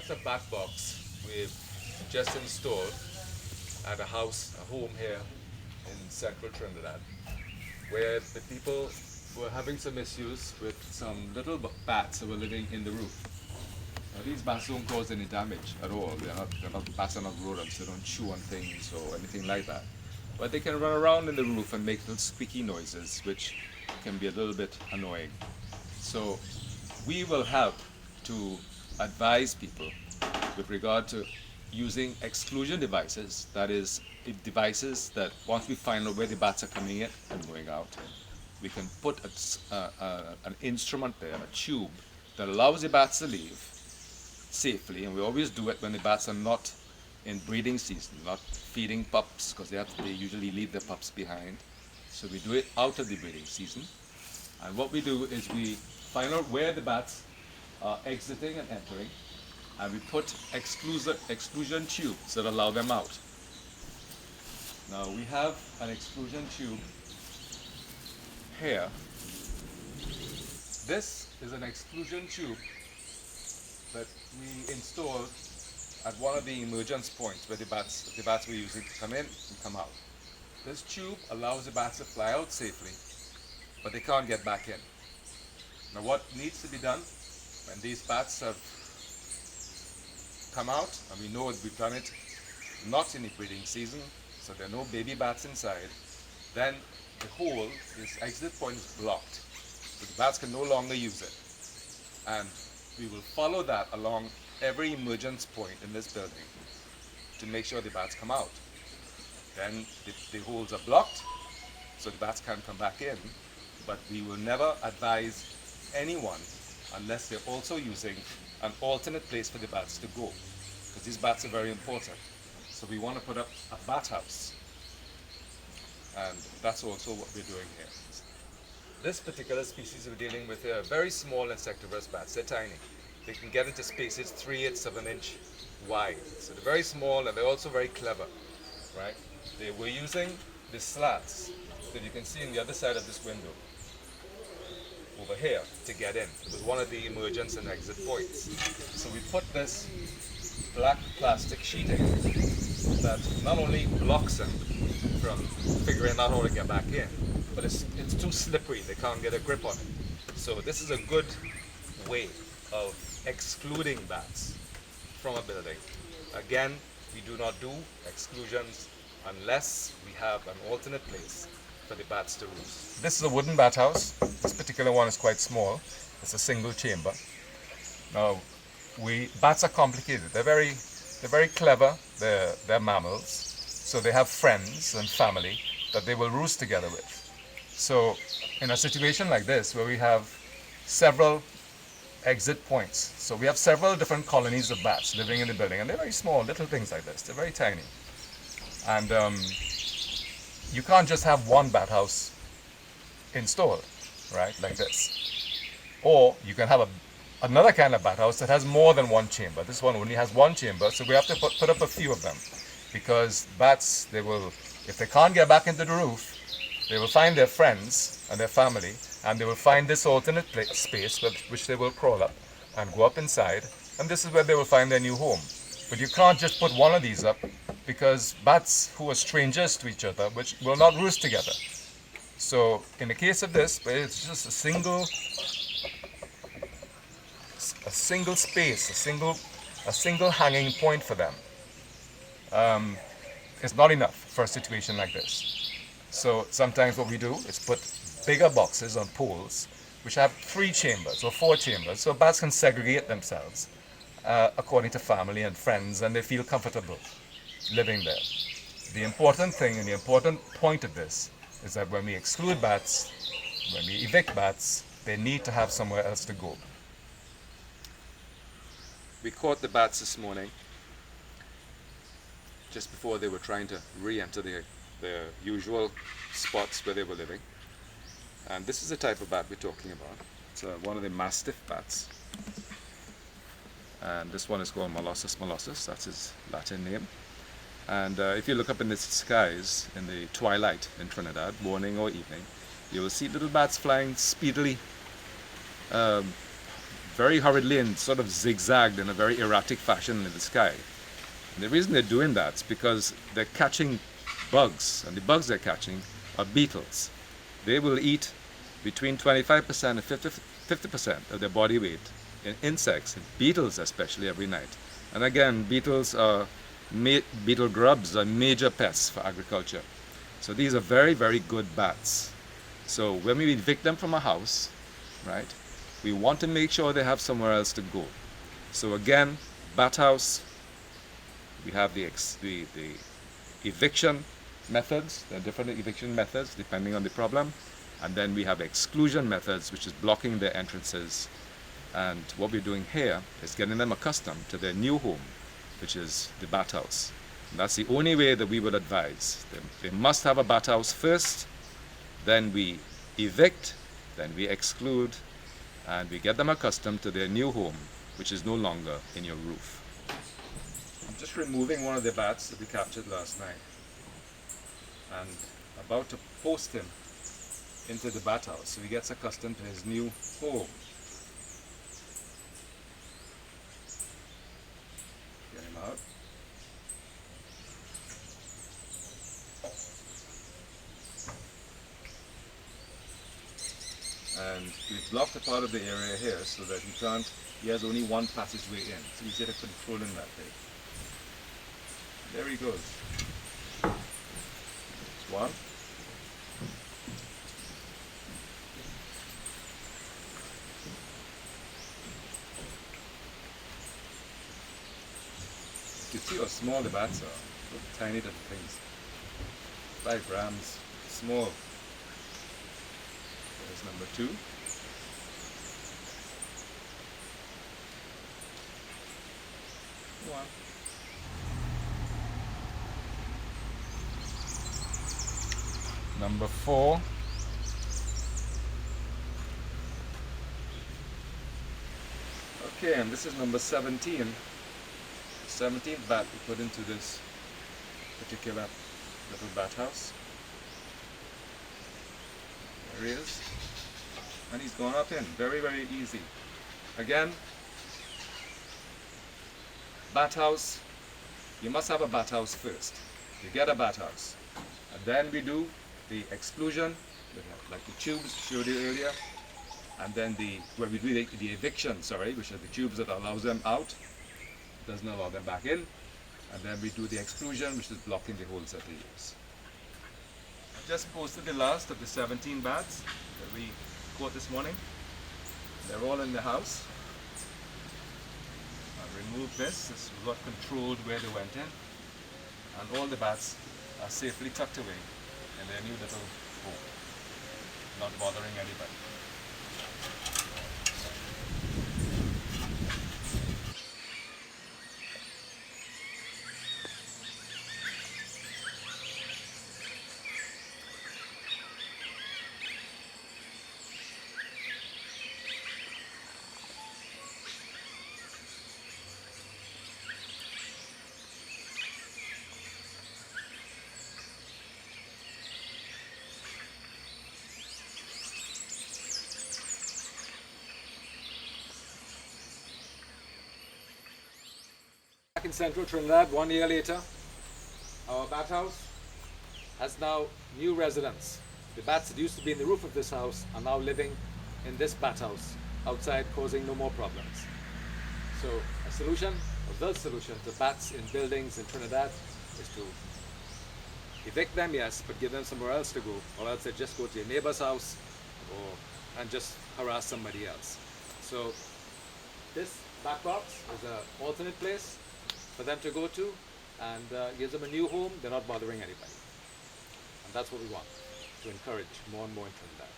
That's a bat box we've just installed at a house, a home here in central Trinidad, where the people were having some issues with some little bats that were living in the roof. Now, these bats don't cause any damage at all. Bats are not rodents. They don't chew on things or anything like that. But they can run around in the roof and make little squeaky noises, which can be a little bit annoying. So we will have to advise people with regard to using exclusion devices, that is, devices that once we find out where the bats are coming in and going out, we can put an instrument there, a tube, that allows the bats to leave safely, and we always do it when the bats are not in breeding season, not feeding pups, because they usually leave their pups behind. So we do it out of the breeding season. And what we do is we find out where the bats are exiting and entering, and we put exclusion tubes that allow them out. Now we have an exclusion tube here. This is an exclusion tube that we installed at one of the emergence points where the bats were using to come in and come out. This tube allows the bats to fly out safely, but they can't get back in. Now what needs to be done when these bats have come out, and we know we've done it not in the breeding season, so there are no baby bats inside, then the hole, this exit point, is blocked. So the bats can no longer use it. And we will follow that along every emergence point in this building to make sure the bats come out. Then the holes are blocked, so the bats can't come back in, but we will never advise anyone unless they're also using an alternate place for the bats to go, because these bats are very important. So we want to put up a bat house, and that's also what we're doing here. This particular species we're dealing with here are very small insectivorous bats. They're tiny. They can get into spaces 3/8 of an inch wide. So they're very small, and they're also very clever, right? They were using the slats that you can see on the other side of this window over here to get in. It was one of the emergence and exit points. So we put this black plastic sheeting that not only blocks them from figuring out how to get back in, but it's too slippery. They can't get a grip on it. So this is a good way of excluding bats from a building. Again, we do not do exclusions unless we have an alternate place for the bats to roost. This is a wooden bat house. This particular one is quite small. It's a single chamber. Now, bats are complicated. They're very clever. They're mammals, so they have friends and family that they will roost together with. So, in a situation like this, where we have several exit points, so we have several different colonies of bats living in the building, and they're very small, little things like this. They're very tiny, and you can't just have one bat house installed, right, like this. Or you can have another kind of bat house that has more than one chamber. This one only has one chamber, so we have to put up a few of them, because bats, if they can't get back into the roof, they will find their friends and their family, and they will find this alternate space which they will crawl up and go up inside, and this is where they will find their new home. But you can't just put one of these up, because bats who are strangers to each other which will not roost together. So in the case of this, where it's just a single space, a single hanging point for them, is not enough for a situation like this. So sometimes what we do is put bigger boxes on poles which have 3 chambers or 4 chambers, so bats can segregate themselves according to family and friends, and they feel comfortable living there. The important thing and the important point of this is that when we exclude bats, when we evict bats, they need to have somewhere else to go. We caught the bats this morning just before they were trying to re-enter their usual spots where they were living. And this is the type of bat we're talking about. It's one of the mastiff bats. And this one is called Molossus molossus, that's his Latin name. And if you look up in the skies in the twilight in Trinidad, morning or evening, you will see little bats flying speedily very hurriedly and sort of zigzagged in a very erratic fashion in the sky. And the reason they're doing that is because they're catching bugs, and the bugs they're catching are beetles. They will eat between 25% and 50% of their body weight in insects, beetles especially, every night. And again, beetle grubs are major pests for agriculture. So these are very, very good bats. So when we evict them from a house, right, we want to make sure they have somewhere else to go. So again, bat house, we have the eviction methods. There are different eviction methods depending on the problem. And then we have exclusion methods, which is blocking their entrances. And what we're doing here is getting them accustomed to their new home, which is the bat house. And that's the only way that we would advise. They must have a bat house first, then we evict, then we exclude, and we get them accustomed to their new home, which is no longer in your roof. I'm just removing one of the bats that we captured last night and about to post him into the bat house so he gets accustomed to his new home. Get him out. And we've blocked a part of the area here so that he has only one passageway in. It's easier to control him that way. There he goes. One. You can see how small the bats are. Look, tiny little things. 5 grams, small. There's number 2. One. Number 4. Okay, and this is number 17. The 17th bat we put into this particular little bat house. There he is. And he's gone up in. Very, very easy. Again, bat house. You must have a bat house first. You get a bat house. And then we do the exclusion, like the tubes showed you earlier. And then where we do the eviction, which are the tubes that allows them out. Doesn't allow them back in. And then we do the exclusion, which is blocking the holes that they use. I just posted the last of the 17 bats that we caught this morning. They're all in the house. I removed this. This was what controlled where they went in. And all the bats are safely tucked away in their new little home, not bothering anybody. In central Trinidad, 1 year later, our bat house has now new residents. The bats that used to be in the roof of this house are now living in this bat house outside, causing no more problems. So a solution, or the solution to bats in buildings in Trinidad is to evict them, yes, but give them somewhere else to go, or else they just go to your neighbor's house and just harass somebody else. So this bat box is an alternate place for them to go to, and gives them a new home. They're not bothering anybody. And that's what we want, to encourage more and more in Trinidad.